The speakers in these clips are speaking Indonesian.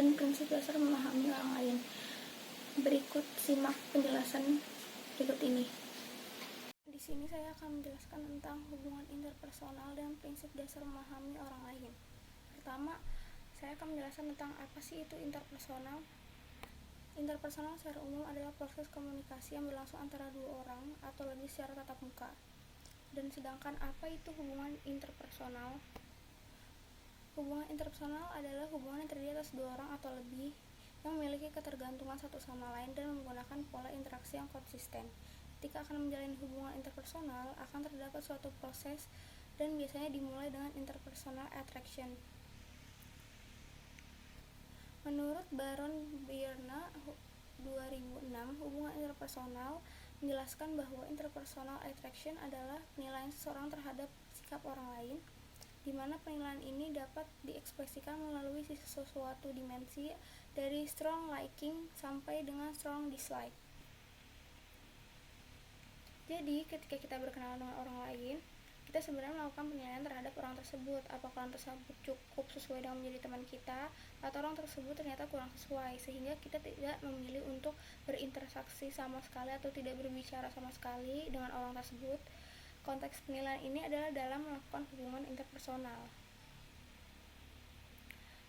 dan prinsip dasar memahami orang lain. Berikut simak penjelasan berikut ini. Di sini saya akan menjelaskan tentang hubungan interpersonal dan prinsip dasar memahami orang lain. Pertama, saya akan menjelaskan tentang apa sih itu interpersonal. Interpersonal secara umum adalah proses komunikasi yang berlangsung antara dua orang atau lebih secara tatap muka. Dan sedangkan apa itu hubungan interpersonal? Hubungan interpersonal adalah hubungan yang terdiri atas dua orang atau lebih yang memiliki ketergantungan satu sama lain dan menggunakan pola interaksi yang konsisten. Ketika akan menjalin hubungan interpersonal, akan terdapat suatu proses dan biasanya dimulai dengan interpersonal attraction. Menurut Baron Byrne 2006, hubungan interpersonal menjelaskan bahwa interpersonal attraction adalah penilaian seseorang terhadap sikap orang lain, di mana penilaian ini dapat diekspresikan melalui sesuatu dimensi dari strong liking sampai dengan strong dislike. Jadi, ketika kita berkenalan dengan orang lain, kita sebenarnya melakukan penilaian terhadap orang tersebut, apakah orang tersebut cukup sesuai dengan menjadi teman kita, atau orang tersebut ternyata kurang sesuai, sehingga kita tidak memilih untuk berinteraksi sama sekali atau tidak berbicara sama sekali dengan orang tersebut. Konteks penilaian ini adalah dalam melakukan hubungan interpersonal.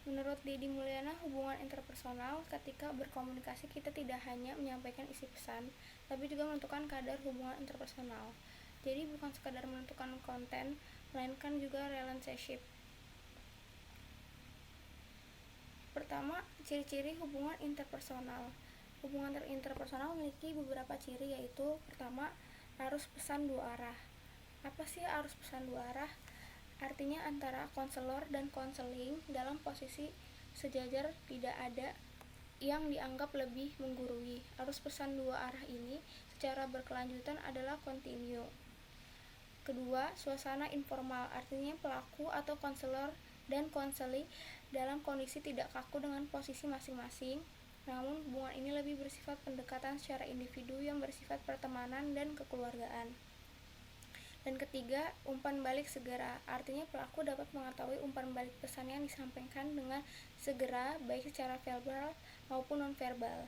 Menurut Deddy Mulyana, hubungan interpersonal ketika berkomunikasi kita tidak hanya menyampaikan isi pesan, tapi juga menentukan kadar hubungan interpersonal. Jadi bukan sekadar menentukan konten, melainkan juga relationship. Pertama, ciri-ciri hubungan interpersonal. Hubungan interpersonal memiliki beberapa ciri, yaitu pertama, arus pesan dua arah. Apa sih arus pesan dua arah? Artinya antara konselor dan konseling dalam posisi sejajar, tidak ada yang dianggap lebih menggurui. Arus pesan dua arah ini secara berkelanjutan adalah kontinu. Kedua, suasana informal, artinya pelaku atau konselor dan konseling dalam kondisi tidak kaku dengan posisi masing-masing, namun hubungan ini lebih bersifat pendekatan secara individu yang bersifat pertemanan dan kekeluargaan. Dan ketiga, umpan balik segera, artinya pelaku dapat mengetahui umpan balik pesan yang disampaikan dengan segera, baik secara verbal maupun non-verbal.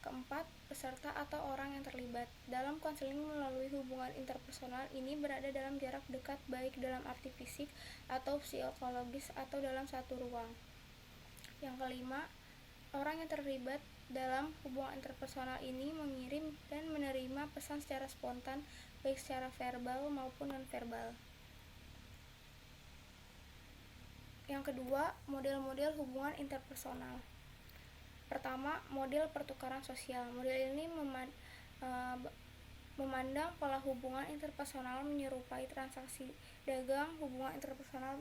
Keempat, peserta atau orang yang terlibat. Dalam konseling melalui hubungan interpersonal ini berada dalam jarak dekat, baik dalam arti fisik atau psikologis atau dalam satu ruang. Yang kelima, orang yang terlibat dalam hubungan interpersonal ini mengirim dan menerima pesan secara spontan, baik secara verbal maupun non-verbal. Yang kedua, model-model hubungan interpersonal. Pertama, model pertukaran sosial. Model ini memandang pola hubungan interpersonal menyerupai transaksi dagang. Hubungan interpersonal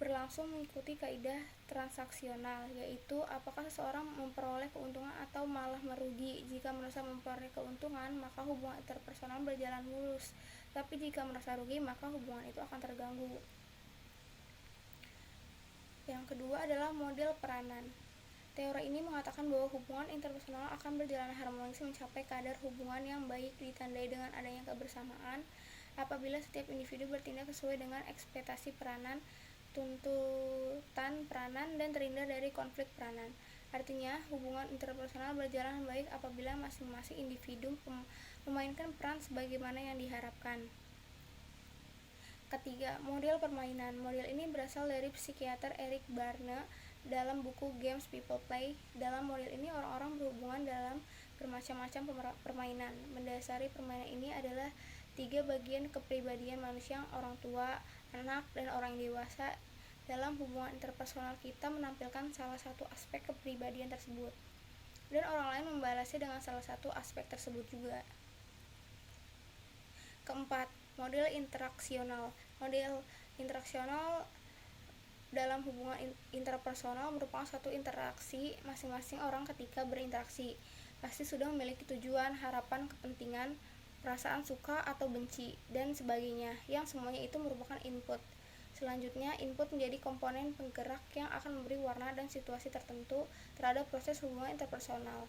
berlangsung mengikuti kaidah transaksional, yaitu apakah seseorang memperoleh keuntungan atau malah merugi. Jika merasa memperoleh keuntungan, maka hubungan interpersonal berjalan mulus, tapi jika merasa rugi, maka hubungan itu akan terganggu. Yang kedua adalah model peranan. Teori ini mengatakan bahwa hubungan interpersonal akan berjalan harmonis mencapai kadar hubungan yang baik ditandai dengan adanya kebersamaan apabila setiap individu bertindak sesuai dengan ekspektasi peranan, tuntutan peranan, dan terhindar dari konflik peranan. Artinya, hubungan interpersonal berjalan baik apabila masing-masing individu memainkan peran sebagaimana yang diharapkan. Ketiga, model permainan. Model ini berasal dari psikiater Eric Barne dalam buku Games People Play. Dalam model ini, orang-orang berhubungan dalam bermacam-macam permainan. Mendasari permainan ini adalah 3 bagian kepribadian manusia, orang tua, anak, dan orang dewasa. Dalam hubungan interpersonal kita menampilkan salah satu aspek kepribadian tersebut, dan orang lain membalasnya dengan salah satu aspek tersebut juga. Keempat, model interaksional. Model interaksional dalam hubungan interpersonal merupakan suatu interaksi masing-masing orang ketika berinteraksi. Pasti sudah memiliki tujuan, harapan, kepentingan, perasaan suka atau benci, dan sebagainya, yang semuanya itu merupakan input. Selanjutnya, input menjadi komponen penggerak yang akan memberi warna dan situasi tertentu terhadap proses hubungan interpersonal.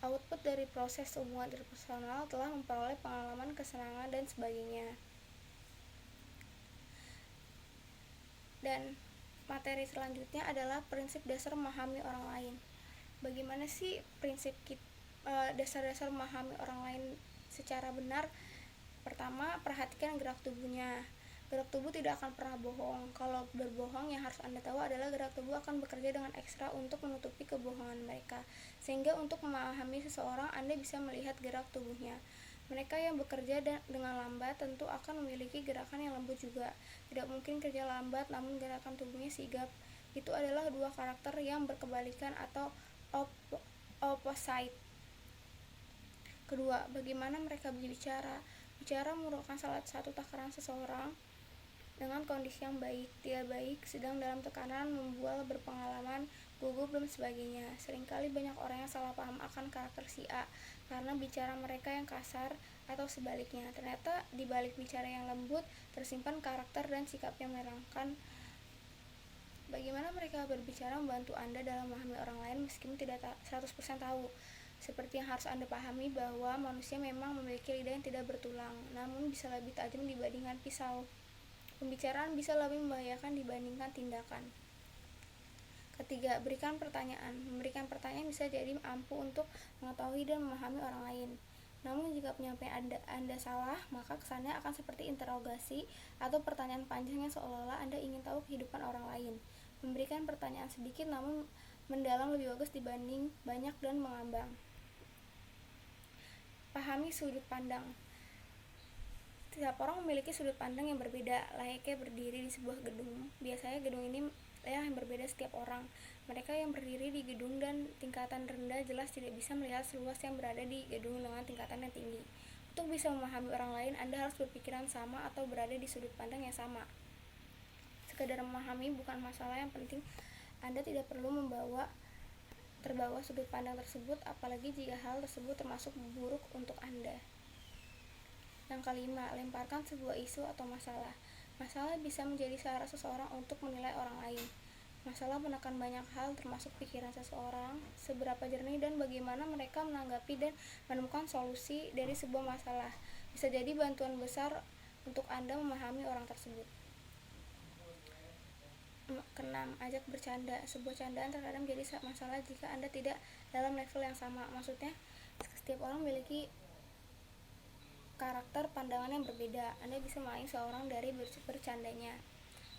Output dari proses hubungan interpersonal telah memperoleh pengalaman, kesenangan, dan sebagainya. Dan materi selanjutnya adalah prinsip dasar memahami orang lain. Bagaimana sih dasar-dasar memahami orang lain secara benar? Pertama, perhatikan gerak tubuhnya. Gerak tubuh tidak akan pernah bohong. Kalau berbohong, yang harus Anda tahu adalah gerak tubuh akan bekerja dengan ekstra untuk menutupi kebohongan mereka. Sehingga untuk memahami seseorang, Anda bisa melihat gerak tubuhnya. Mereka yang bekerja dengan lambat tentu akan memiliki gerakan yang lembut juga. Tidak mungkin kerja lambat namun gerakan tubuhnya sigap. Itu adalah dua karakter yang berkebalikan atau opposite. Kedua, bagaimana mereka berbicara? Bicara merupakan salah satu takaran seseorang dengan kondisi yang baik, tidak baik, sedang dalam tekanan, membual, berpengalaman, gugup, dan sebagainya. Seringkali banyak orang yang salah paham akan karakter si A karena bicara mereka yang kasar atau sebaliknya. Ternyata di balik bicara yang lembut tersimpan karakter dan sikap yang menyenangkan. Bagaimana mereka berbicara membantu Anda dalam memahami orang lain meskipun tidak 100% tahu. Seperti yang harus Anda pahami bahwa manusia memang memiliki lidah yang tidak bertulang, namun bisa lebih tajam dibandingkan pisau. Pembicaraan bisa lebih membahayakan dibandingkan tindakan. Ketiga, berikan pertanyaan. Memberikan pertanyaan bisa jadi ampuh untuk mengetahui dan memahami orang lain. Namun jika penyampaian Anda salah, maka kesannya akan seperti interogasi atau pertanyaan panjang yang seolah-olah Anda ingin tahu kehidupan orang lain. Memberikan pertanyaan sedikit namun mendalam lebih bagus dibanding banyak dan mengambang. Pahami sudut pandang. Setiap orang memiliki sudut pandang yang berbeda, layaknya berdiri di sebuah gedung. Biasanya gedung ini yang berbeda setiap orang. Mereka yang berdiri di gedung dan tingkatan rendah jelas tidak bisa melihat seluas yang berada di gedung dengan tingkatan yang tinggi. Untuk bisa memahami orang lain, Anda harus berpikiran sama atau berada di sudut pandang yang sama. Sekadar memahami bukan masalah, yang penting Anda tidak perlu terbawa sudut pandang tersebut, apalagi jika hal tersebut termasuk buruk untuk Anda. Yang kelima, lemparkan sebuah isu atau masalah. Masalah bisa menjadi cara seseorang untuk menilai orang lain. Masalah menekan banyak hal termasuk pikiran seseorang, seberapa jernih dan bagaimana mereka menanggapi dan menemukan solusi dari sebuah masalah. Bisa jadi bantuan besar untuk Anda memahami orang tersebut. Keenam, ajak bercanda. Sebuah candaan terkadang menjadi masalah jika Anda tidak dalam level yang sama. Maksudnya, setiap orang memiliki karakter pandangan yang berbeda. Anda bisa menilai seorang dari bercandanya.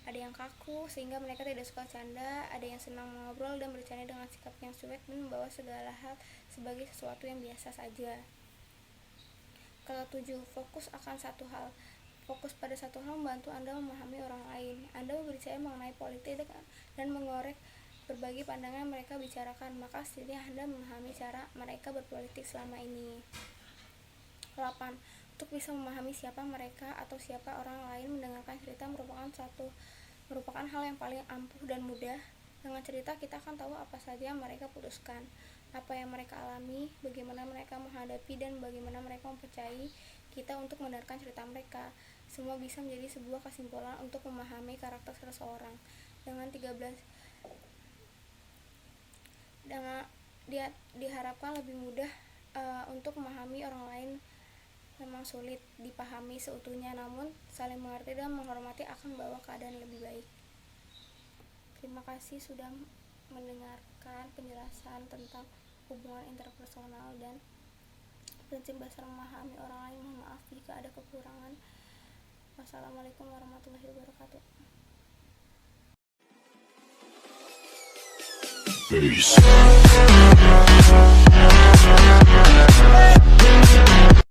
Ada yang kaku sehingga mereka tidak suka canda, ada yang senang mengobrol dan bercanda dengan sikap yang cuek dan membawa segala hal sebagai sesuatu yang biasa saja. Ketujuh, fokus akan satu hal. Fokus pada satu hal membantu Anda memahami orang lain. Anda berbicara mengenai politik dan mengorek berbagai pandangan yang mereka bicarakan, maka setidaknya Anda memahami cara mereka berpolitik selama ini. 8. Untuk bisa memahami siapa mereka atau siapa orang lain, mendengarkan cerita merupakan hal yang paling ampuh dan mudah. Dengan cerita kita akan tahu apa saja yang mereka putuskan, apa yang mereka alami, bagaimana mereka menghadapi, dan bagaimana mereka mempercayai kita untuk mendengarkan cerita mereka. Semua bisa menjadi sebuah kesimpulan untuk memahami karakter seseorang. Dengan diharapkan lebih mudah untuk memahami orang lain. Memang sulit dipahami seutuhnya, namun saling mengerti dan menghormati akan membawa keadaan lebih baik. Terima kasih sudah mendengarkan penjelasan tentang hubungan interpersonal dan prinsip dasar memahami orang lain. Mohon maaf jika ada kekurangan. Wassalamualaikum warahmatullahi wabarakatuh. Peace.